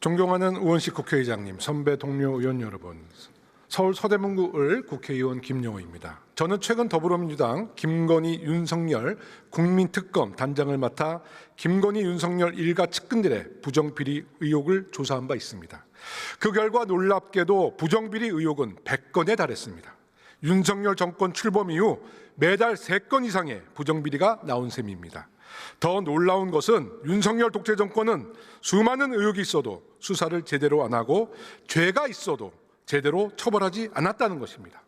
존경하는 우원식 국회의장님, 선배 동료 의원 여러분, 서울 서대문구을 국회의원 김영호입니다. 저는 최근 더불어민주당 김건희, 윤석열 국민특검 단장을 맡아 김건희, 윤석열 일가 측근들의 부정비리 의혹을 조사한 바 있습니다. 그 결과 놀랍게도 부정비리 의혹은 100건에 달했습니다. 윤석열 정권 출범 이후 매달 3건 이상의 부정비리가 나온 셈입니다. 더 놀라운 것은 윤석열 독재 정권은 수많은 의혹이 있어도 수사를 제대로 안 하고 죄가 있어도 제대로 처벌하지 않았다는 것입니다.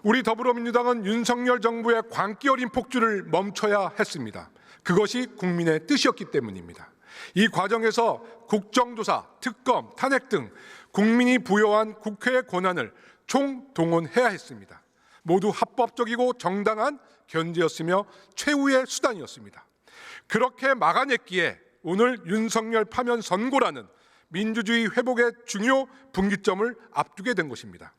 우리 더불어민주당은 윤석열 정부의 광기 어린 폭주를 멈춰야 했습니다. 그것이 국민의 뜻이었기 때문입니다. 이 과정에서 국정조사, 특검, 탄핵 등 국민이 부여한 국회의 권한을 총동원해야 했습니다. 모두 합법적이고 정당한 견제였으며 최후의 수단이었습니다. 그렇게 막아냈기에 오늘 윤석열 파면 선고라는 민주주의 회복의 중요 분기점을 앞두게 된 것입니다.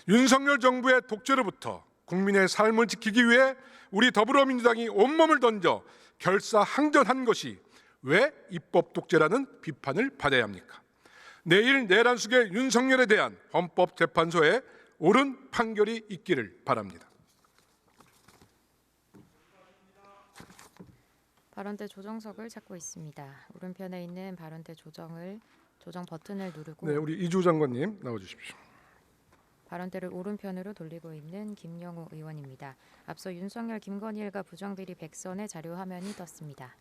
윤석열 정부의 독재로부터 국민의 삶을 지키기 위해 우리 더불어민주당이 온몸을 던져 결사항전한 것이 왜 입법 독재라는 비판을 받아야 합니까? 내일 내란숙의 윤석열에 대한 헌법재판소에 옳은 판결이 있기를 바랍니다. 발언대 조정석을 찾고 있습니다. 오른편에 있는 발언대 조정 버튼을 누르고 네, 우리 이주 장관님 나와주십시오. 발언대를 오른편으로 돌리고 있는 김영호 의원입니다. 앞서 윤석열, 김건희 일가 부정비리 100선의 자료 화면이 떴습니다.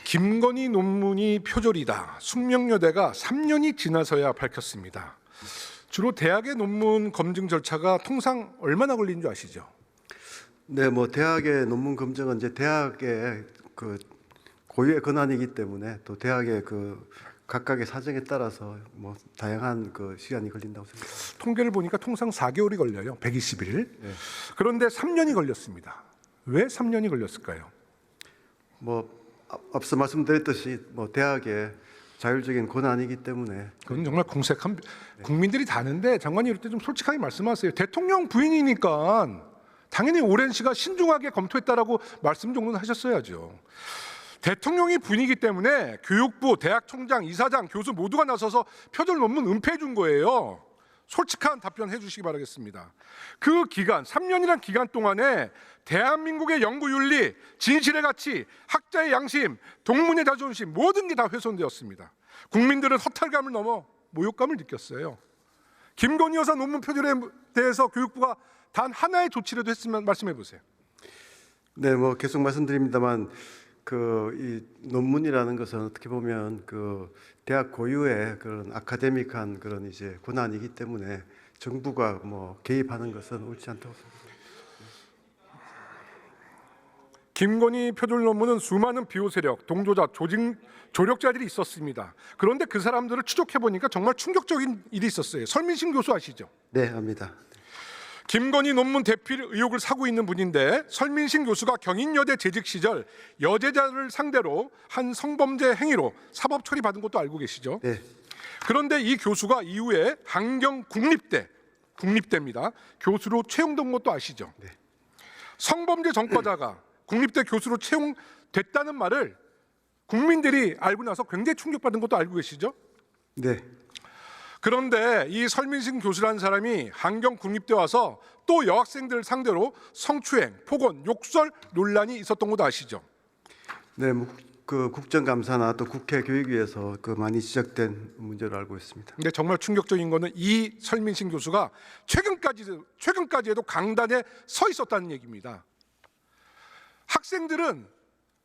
김건희 논문이 표절이다. 숙명여대가 3년이 지나서야 밝혔습니다. 주로 대학의 논문 검증 절차가 통상 얼마나 걸리는 줄 아시죠? 네, 뭐 대학의 논문 검증은 이제 대학의 그 고유의 권한이기 때문에 또 대학의 그 각각의 사정에 따라서 뭐 다양한 그 시간이 걸린다고 생각합니다. 통계를 보니까 통상 4개월이 걸려요. 121일. 네. 그런데 3년이 걸렸습니다. 왜 3년이 걸렸을까요? 뭐 앞서 말씀드렸듯이 뭐 대학의 자율적인 권한이기 때문에 그건 정말 궁색한 국민들이 다는데 장관님 이럴 때 좀 솔직하게 말씀하세요. 대통령 부인이니까 당연히 오랜 시간 신중하게 검토했다라고 말씀 정도는 하셨어야죠. 대통령이 부인이기 때문에 교육부, 대학 총장, 이사장, 교수 모두가 나서서 표절 논문 은폐해 준 거예요. 솔직한 답변 해주시기 바라겠습니다. 그 기간, 3년이란 기간 동안에 대한민국의 연구윤리, 진실의 가치, 학자의 양심, 동문의 자존심 모든 게 다 훼손되었습니다. 국민들은 허탈감을 넘어 모욕감을 느꼈어요. 김건희 여사 논문 표절에 대해서 교육부가 단 하나의 조치라도 했으면 말씀해 보세요. 네, 뭐 계속 말씀드립니다만 그 이 논문이라는 것은 어떻게 보면 그 대학 고유의 그런 아카데믹한 그런 이제 권한이기 때문에 정부가 뭐 개입하는 것은 옳지 않다고 생각합니다. 김건희 표절 논문은 수많은 비호 세력, 동조자, 조력자들이 있었습니다. 그런데 그 사람들을 추적해 보니까 정말 충격적인 일이 있었어요. 설민신 교수 아시죠? 네, 압니다. 김건희 논문 대필 의혹을 사고 있는 분인데 설민신 교수가 경인여대 재직 시절 여제자를 상대로 한 성범죄 행위로 사법 처리받은 것도 알고 계시죠? 네. 그런데 이 교수가 이후에 한경 국립대입니다. 교수로 채용된 것도 아시죠? 네. 성범죄 전과자가 국립대 교수로 채용됐다는 말을 국민들이 알고 나서 굉장히 충격받은 것도 알고 계시죠? 네. 그런데 이 설민신 교수라는 사람이 한경 국립대 와서 또 여학생들 상대로 성추행, 폭언, 욕설 논란이 있었던 것도 아시죠? 네, 그 국정감사나 또 국회 교육위에서 그 많이 지적된 문제로 알고 있습니다. 근데 정말 충격적인 거는 이 설민신 교수가 최근까지에도 강단에 서 있었다는 얘기입니다. 학생들은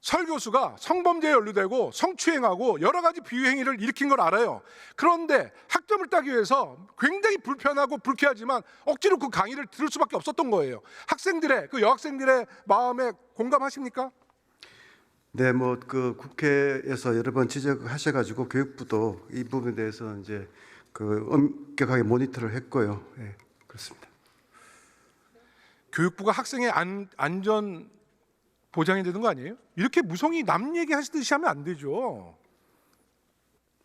설 교수가 성범죄에 연루되고 성추행하고 여러 가지 비위행위를 일으킨 걸 알아요. 그런데 학점을 따기 위해서 굉장히 불편하고 불쾌하지만 억지로 그 강의를 들을 수밖에 없었던 거예요. 학생들의 그 여학생들의 마음에 공감하십니까? 네, 뭐 그 국회에서 여러 번 지적하셔가지고 교육부도 이 부분에 대해서는 이제 그 엄격하게 모니터를 했고요. 네, 그렇습니다. 교육부가 학생의 안전 보장이 되는 거 아니에요? 이렇게 무성의 남 얘기하시듯이 하면 안 되죠.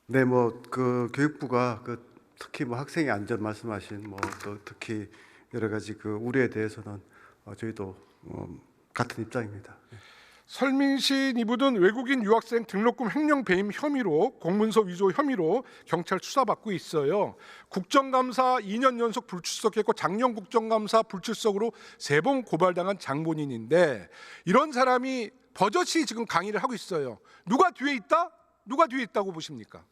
네, 뭐 그 교육부가 그 특히 뭐 학생의 안전 말씀하신 뭐 또 특히 여러 가지 그 우려에 대해서는 저희도 같은 입장입니다. 설민신 이분은 외국인 유학생 등록금 횡령 배임 혐의로 공문서 위조 혐의로 경찰 수사받고 있어요. 국정감사 2년 연속 불출석했고 작년 국정감사 불출석으로 3번 고발당한 장본인인데 이런 사람이 버젓이 지금 강의를 하고 있어요. 누가 뒤에 있다? 누가 뒤에 있다고 보십니까?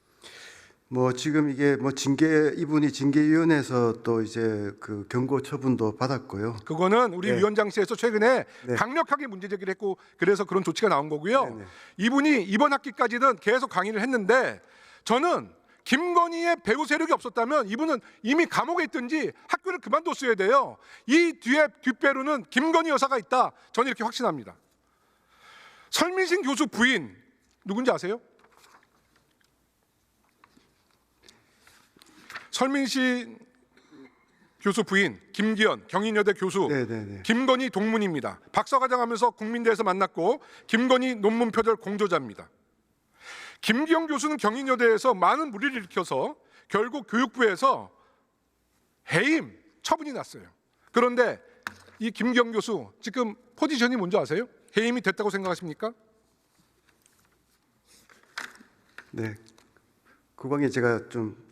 뭐 지금 이게 뭐 이분이 징계위원회에서 또 이제 그 경고 처분도 받았고요. 그거는 우리 네. 위원장실에서 최근에 네. 강력하게 문제 제기를 했고 그래서 그런 조치가 나온 거고요. 네네. 이분이 이번 학기까지는 계속 강의를 했는데 저는 김건희의 배후 세력이 없었다면 이분은 이미 감옥에 있든지 학교를 그만뒀어야 돼요. 이 뒤에 뒷배로는 김건희 여사가 있다. 저는 이렇게 확신합니다. 설민신 교수 부인 누군지 아세요? 설민신 교수 부인 김기현 경인여대 교수 네네네. 김건희 동문입니다. 박사과정하면서 국민대에서 만났고 김건희 논문 표절 공조자입니다. 김기현 교수는 경인여대에서 많은 물의를 일으켜서 결국 교육부에서 해임 처분이 났어요. 그런데 이 김기현 교수 지금 포지션이 뭔지 아세요? 해임이 됐다고 생각하십니까? 네. 그광에 제가 좀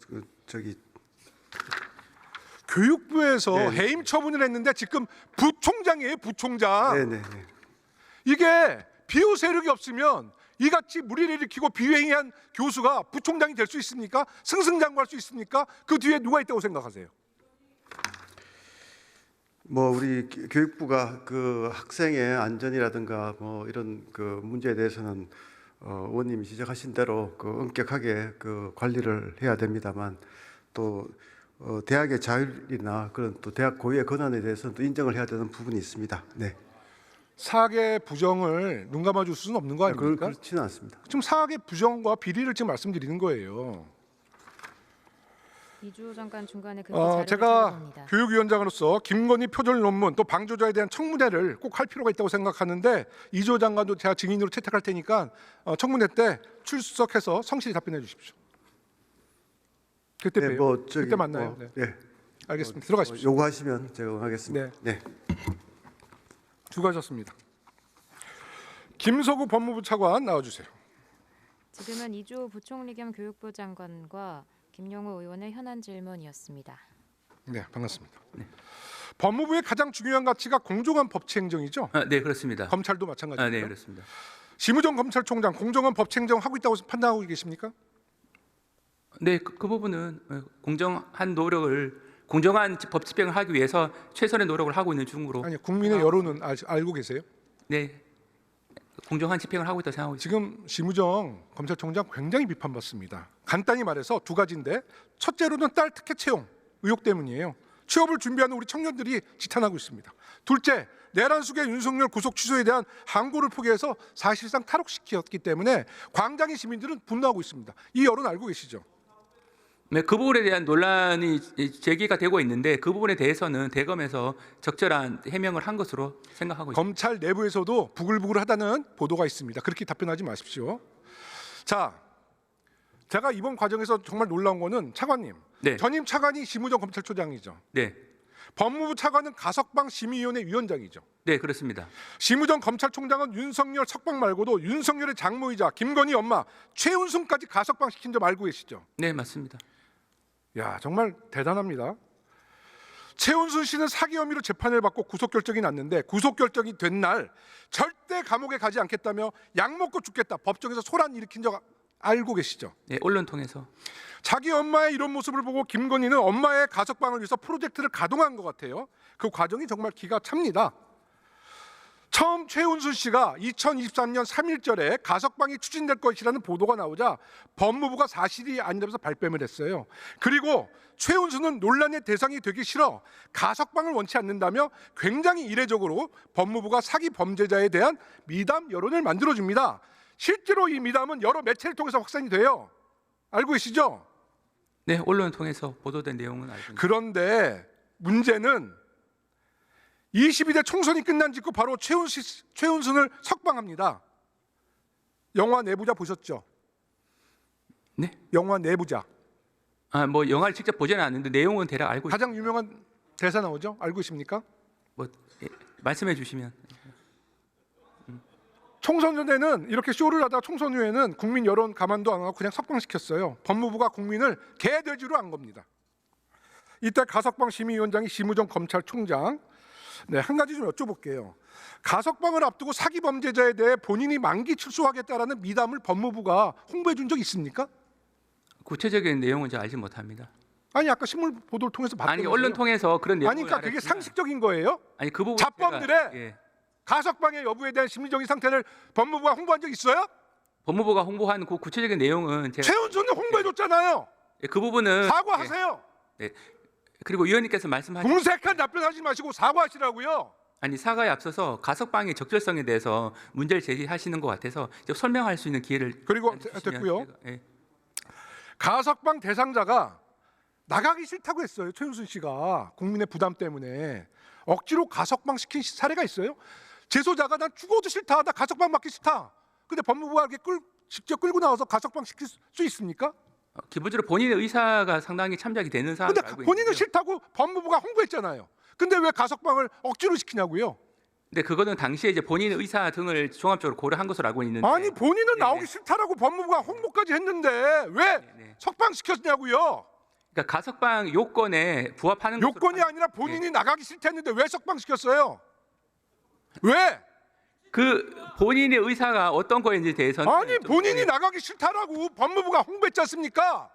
교육부에서 네. 해임 처분을 했는데 지금 부총장이에요, 부총장. 네네네. 이게 비호 세력이 없으면 이같이 물의를 일으키고 비행한 교수가 부총장이 될 수 있습니까? 승승장구할 수 있습니까? 그 뒤에 누가 있다고 생각하세요? 뭐 우리 교육부가 그 학생의 안전이라든가 뭐 이런 그 문제에 대해서는 의원님이 지적하신 대로 그 엄격하게 그 관리를 해야 됩니다만 또 대학의 자율이나 그런 또 대학 고유의 권한에 대해서는 또 인정을 해야 되는 부분이 있습니다. 네. 사학의 부정을 눈 감아줄 수는 없는 거 아닙니까? 그렇지는 않습니다. 지금 사학의 부정과 비리를 지금 말씀드리는 거예요. 이주호 장관 중간에 그렇게 자료를 제가 찾아봅니다. 교육위원장으로서 김건희 표절 논문 또 방조자에 대한 청문회를 꼭 할 필요가 있다고 생각하는데 이주호 장관도 제가 증인으로 채택할 테니까 청문회 때 출석해서 성실히 답변해 주십시오. 그때 네, 봬요. 뭐 그때 만나요. 네. 네. 알겠습니다. 들어가십시오. 요구하시면 제가 응하겠습니다. 네. 수고하셨습니다. 김서구 법무부 차관 나와주세요. 지금은 이주호 부총리 겸 교육부 장관과 김용호 의원의 현안 질문이었습니다. 네, 반갑습니다. 법무부의 가장 중요한 가치가 공정한 법치행정이죠. 네, 그렇습니다. 검찰도 마찬가지고요. 네, 그렇습니다. 심우정 검찰총장 공정한 법치행정 하고 있다고 판단하고 계십니까? 네, 그 부분은 공정한 노력을 공정한 법 집행을 하기 위해서 최선의 노력을 하고 있는 중으로. 아니, 국민의 여론은 알고 계세요? 네, 공정한 집행을 하고 있다고 생각하고 있습니다. 지금 심우정 검찰총장 굉장히 비판받습니다. 간단히 말해서 두 가지인데 첫째로는 딸 특혜 채용 의혹 때문이에요. 취업을 준비하는 우리 청년들이 지탄하고 있습니다. 둘째, 내란숙의 윤석열 구속 취소에 대한 항고를 포기해서 사실상 탈옥시켰기 때문에 광장의 시민들은 분노하고 있습니다. 이 여론 알고 계시죠? 네, 그 부분에 대한 논란이 제기가 되고 있는데 그 부분에 대해서는 대검에서 적절한 해명을 한 것으로 생각하고 있습니다. 검찰 내부에서도 부글부글하다는 보도가 있습니다. 그렇게 답변하지 마십시오. 자, 제가 이번 과정에서 정말 놀라운 거는 차관님, 네. 전임 차관이 심우정 검찰총장이죠. 네, 법무부 차관은 가석방 심의위원회 위원장이죠. 네, 그렇습니다. 심우정 검찰총장은 윤석열 석방 말고도 윤석열의 장모이자 김건희 엄마 최은순까지 가석방 시킨 점 알고 계시죠? 네, 맞습니다. 야, 정말 대단합니다. 최은순 씨는 사기 혐의로 재판을 받고 구속 결정이 났는데 구속 결정이 된 날 절대 감옥에 가지 않겠다며 약 먹고 죽겠다 법정에서 소란 일으킨 적 알고 계시죠? 네, 언론 통해서. 자기 엄마의 이런 모습을 보고 김건희는 엄마의 가석방을 위해서 프로젝트를 가동한 것 같아요. 그 과정이 정말 기가 찹니다. 처음 최은순 씨가 2023년 3일절에 가석방이 추진될 것이라는 보도가 나오자 법무부가 사실이 아니라면서 발뺌을 했어요. 그리고 최은순은 논란의 대상이 되기 싫어 가석방을 원치 않는다며 굉장히 이례적으로 법무부가 사기 범죄자에 대한 미담 여론을 만들어줍니다. 실제로 이 미담은 여러 매체를 통해서 확산이 돼요. 알고 계시죠? 네, 언론을 통해서 보도된 내용은 알고 있습니다. 그런데 문제는 22대 총선이 끝난 직후 바로 최은순을 석방합니다. 영화 내부자 보셨죠? 네? 영화 내부자. 뭐 영화를 직접 보지는 않는데 내용은 대략 알고 있습니다. 가장 유명한 대사 나오죠? 알고 있습니까? 뭐 말씀해 주시면. 총선 전에는 이렇게 쇼를 하다가 총선 후에는 국민 여론 가만도 안 하고 그냥 석방시켰어요. 법무부가 국민을 개돼지로 한 겁니다. 이때 가석방 심의위원장이 심우정 검찰총장, 네, 한 가지 좀 여쭤볼게요. 가석방을 앞두고 사기 범죄자에 대해 본인이 만기 출소하겠다라는 미담을 법무부가 홍보해 준 적 있습니까? 구체적인 내용은 제가 알지 못합니다. 아니 아까 신문 보도를 통해서 봤다면서요. 아니 언론 통해서 그런 내용을 아니 그러니까 그게 알았지만- 상식적인 거예요? 아니 그 부분 자범들의 예. 가석방의 여부에 대한 심리적인 상태를 법무부가 홍보한 적 있어요? 법무부가 홍보한 그 구체적인 내용은 제가 최은순이 홍보해 줬잖아요. 예, 그 부분은 사과하세요. 예. 그리고 위원님께서 말씀하신 궁색한 답변하지 마시고 사과하시라고요. 아니 사과에 앞서서 가석방의 적절성에 대해서 문제를 제기하시는 것 같아서 좀 설명할 수 있는 기회를 그리고 주시면 됐고요. 제가- 예. 가석방 대상자가 나가기 싫다고 했어요. 최은순 씨가 국민의 부담 때문에 억지로 가석방 시킨 사례가 있어요. 재소자가 난 죽어도 싫다, 나 가석방 받기 싫다. 근데 법무부가 이렇게 직접 끌고 나와서 가석방 시킬 수 있습니까? 기본적으로 본인의 의사가 상당히 참작이 되는 사안을 근데 알고 본인은 있는데요. 싫다고 법무부가 홍보했잖아요. 근데 왜 가석방을 억지로 시키냐고요? 근데 그거는 당시에 이제 본인의 의사 등을 종합적으로 고려한 것으로 알고 있는데 아니 본인은 네네. 나오기 싫다라고 법무부가 홍보까지 했는데 왜 네네. 석방시켰냐고요? 그러니까 가석방 요건에 부합하는 요건이 것으로 아니라 본인이 나가기 싫다했는데 왜 석방시켰어요? 왜? 그 본인의 의사가 어떤 거인지 대해서는 아니 좀- 본인이 예. 나가기 싫다라고 법무부가 홍보했지 않습니까?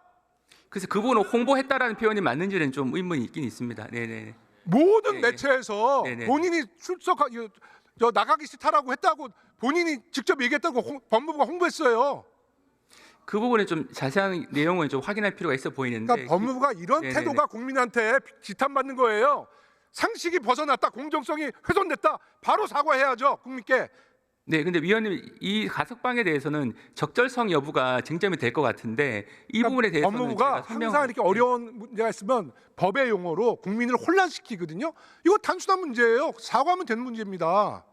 그래서 그 부분을 홍보했다라는 표현이 맞는지는 좀 의문이 있긴 있습니다. 네네. 모든 네. 매체에서 네네. 본인이 저 나가기 싫다라고 했다고 본인이 직접 얘기했다고 법무부가 홍보했어요. 그 부분에 좀 자세한 내용을 좀 확인할 필요가 있어 보이는데. 그러니까 법무부가 이런 네네네. 태도가 국민한테 지탄받는 거예요. 상식이 벗어났다, 공정성이 훼손됐다, 바로 사과해야죠 국민께. 네, 근데 위원님 이 가석방에 대해서는 적절성 여부가 쟁점이 될 것 같은데 이 부분에 대해서는 그러니까 법무부가 제가 설명- 항상 이렇게 어려운 문제가 있으면 법의 용어로 국민을 혼란시키거든요. 이거 단순한 문제예요. 사과하면 되는 문제입니다.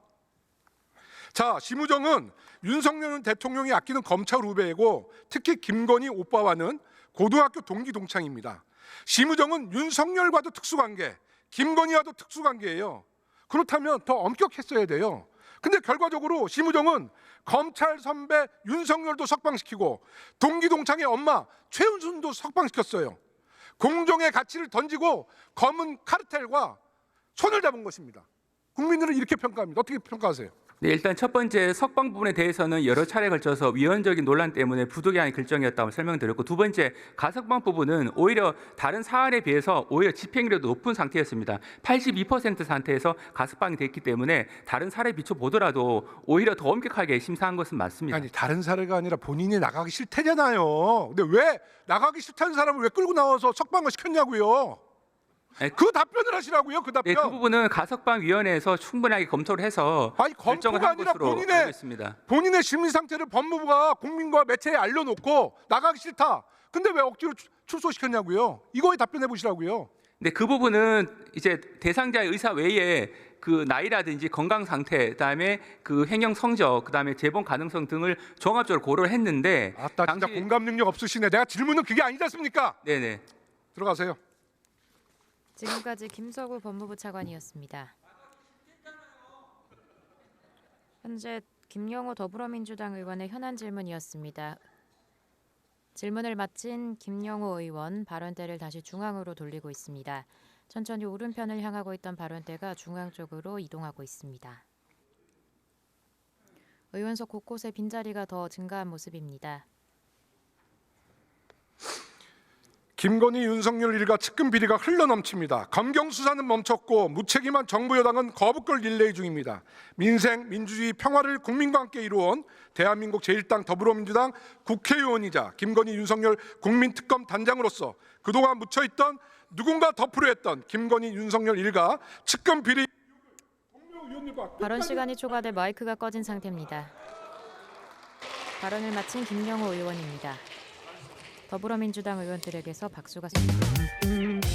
자, 심우정은 윤석열 대통령이 아끼는 검찰 후배이고 특히 김건희 오빠와는 고등학교 동기 동창입니다. 심우정은 윤석열과도 특수관계, 김건희와도 특수관계예요. 그렇다면 더 엄격했어야 돼요. 근데 결과적으로 심우정은 검찰 선배 윤석열도 석방시키고 동기 동창의 엄마 최은순도 석방시켰어요. 공정의 가치를 던지고 검은 카르텔과 손을 잡은 것입니다. 국민들은 이렇게 평가합니다. 어떻게 평가하세요? 네, 일단 첫 번째 석방 부분에 대해서는 여러 차례 걸쳐서 위헌적인 논란 때문에 부득이한 결정이었다고 설명드렸고, 두 번째 가석방 부분은 오히려 다른 사안에 비해서 오히려 집행률이 높은 상태였습니다. 82% 상태에서 가석방이 됐기 때문에 다른 사례 비춰 보더라도 오히려 더 엄격하게 심사한 것은 맞습니다. 아니 다른 사례가 아니라 본인이 나가기 싫대잖아요. 근데 왜 나가기 싫다는 사람을 왜 끌고 나와서 석방을 시켰냐고요? 아니, 그 답변을 하시라고요. 그 네, 답변. 그 부분은 가석방위원회에서 충분하게 검토를 해서 아니 결정을 검토가 한 아니라 것으로 본인의 알고 있습니다. 본인의 심리 상태를 법무부가 국민과 매체에 알려놓고 나가기 싫다. 근데 왜 억지로 출소시켰냐고요? 이거에 답변해 보시라고요. 근데 그 부분은 이제 대상자의 의사 외에 그 나이라든지 건강 상태, 그다음에 그 행정 성적, 그다음에 재본 가능성 등을 종합적으로 고려를 했는데 아따 진짜 공감 능력 없으시네. 내가 질문은 그게 아니지 않습니까? 네네. 들어가세요. 지금까지 김서구 법무부 차관이었습니다. 현재 김영호 더불어민주당 의원의 현안 질문이었습니다. 질문을 마친 김영호 의원 발언대를 다시 중앙으로 돌리고 있습니다. 천천히 오른편을 향하고 있던 발언대가 중앙 쪽으로 이동하고 있습니다. 의원석 곳곳에 빈자리가 더 증가한 모습입니다. 김건희 윤석열 일가 측근 비리가 흘러넘칩니다. 검경 수사는 멈췄고 무책임한 정부 여당은 거부권 릴레이 중입니다. 민생, 민주주의, 평화를 국민과 함께 이루어온 대한민국 제1당 더불어민주당 국회의원이자 김건희 윤석열 국민특검 단장으로서 그동안 묻혀있던 누군가 덮으려 했던 김건희 윤석열 일가 측근 비리 발언 시간이 초과돼 마이크가 꺼진 상태입니다. 발언을 마친 김영호 의원입니다. 더불어민주당 의원들에게서 박수가 쏟습니다.